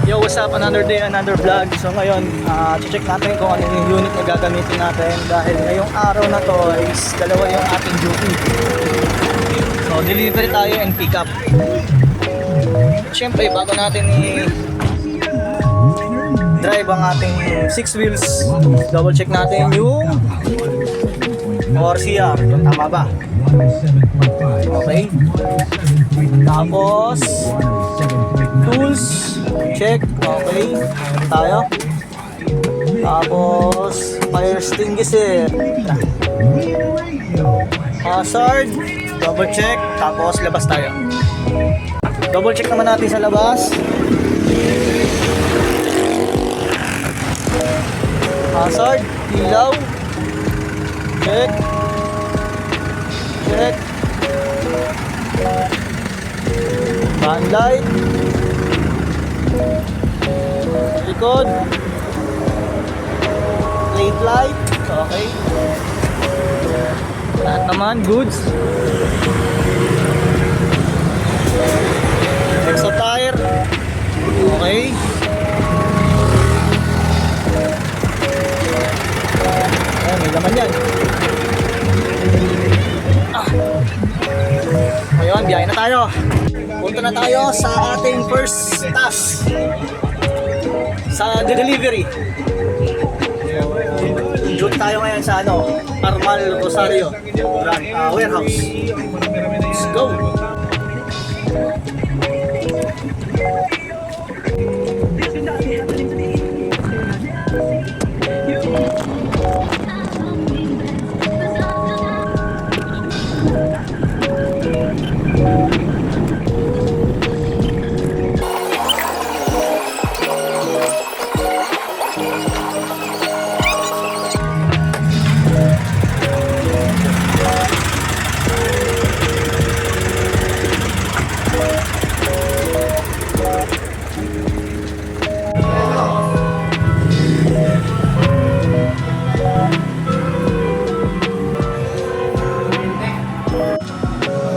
Yo, what's up? Another day, another vlog. So ngayon, check natin kung ano yung unit na gagamitin natin dahil ngayong araw na to is dalawa yung ating duty. So delivery tayo and pick up. Siyempre, bago natin drive ang ating 6 wheels, double check natin yung ORCR, kung tama ba. Okay. Tapos tools, check. Okay. Tayo. Tapos fire extinguisher. Hazard, double check. Tapos labas tayo. Double check naman natin sa labas. Hazard, ilaw. Check. Check. Van light. Likod. Plate light. Okay. Lahat naman goods. Exo tire. Okay. Ayan, may laman yan. Ngayon, biyahe na tayo. Punta na tayo sa ating first task sa delivery. Duty tayo ngayon sa Armal Rosario warehouse. Let's go.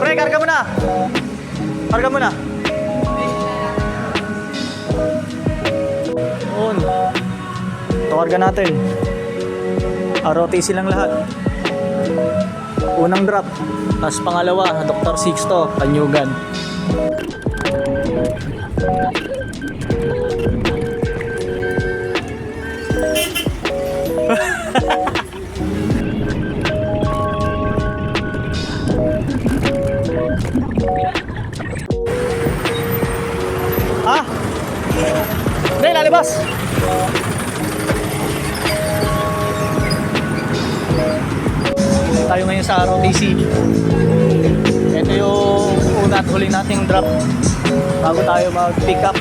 Pre, karga mo na. Karga mo na. On. Ito karga natin. ROTC lang lahat. Unang drop. Tapos pangalawa, Dr. Sixto, Panyugan. Ha? Hindi, lalabas. Tayo ngayon sa ROTC. Ito yung una at huling nating drop bago tayo mag-pick up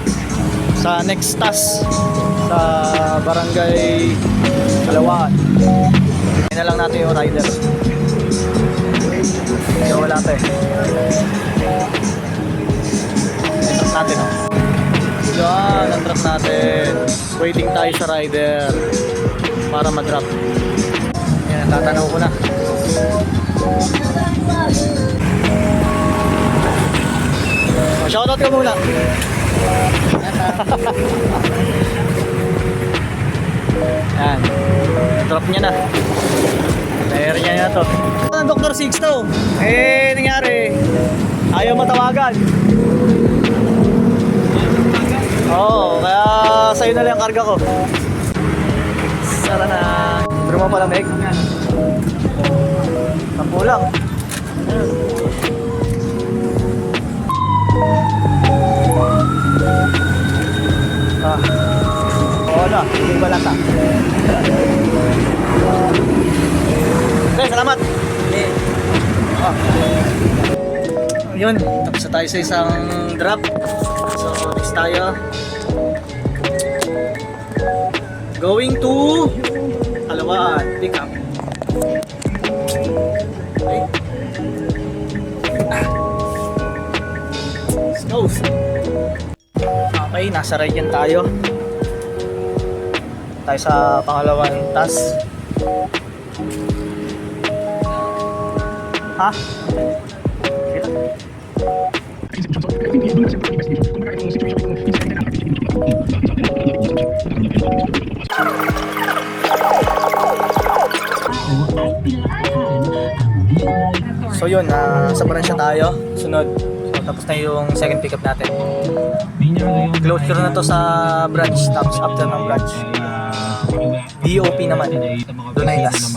sa next task sa Barangay Kalawaan. Ngayon na lang natin yung rider. Ito wala pa eh. Drop natin Yan, ang drop natin. Waiting tayo sa rider para mag-drop. Yan, tatanaw ko na. Shoutout ka muna. Yan, drop niya na. Layer niya na to. Ang Dr. Sixto, nangyari, ayaw matawagan. Oo, kaya sa'yo na lang yung karga ko. Sara na. Pero mo pala, Meg. Tampo lang. Oo na, hindi ba lata? Okay, salamat. Yun, tapos na tayo sa isang drop. So, next tayo. Going to Kalawaan, pick up. Okay. Let's go. Okay, nasa right yan tayo. Tayo sa pangalawang task. Ha? Okay. So yun, sa Baransya tayo. Sunod. So, tapos na yung second pickup natin. Closure na to sa branch. Tapos after ng branch, DOP naman. Doon na yung last.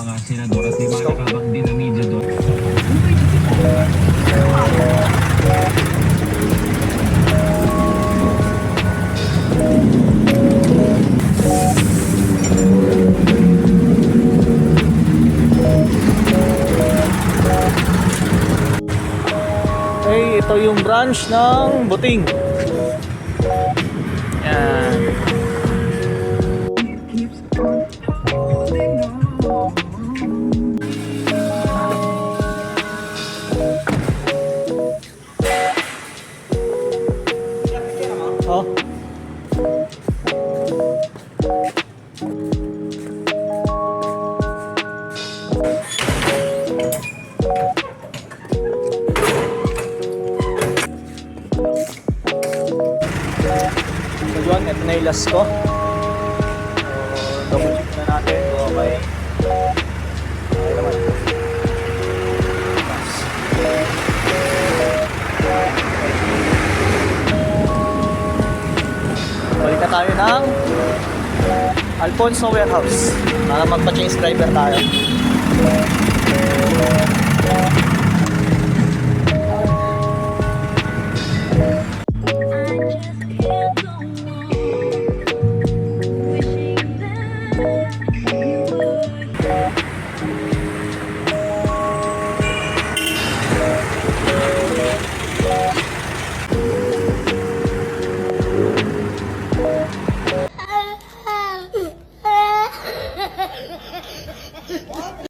So, ito yung branch ng Buting. Yan. Oh. So yun, ito na yung last ko. So, double check na natin kung okay. Okay naman. Balik na tayo ng Alfonso Warehouse para magpa-change driver tayo.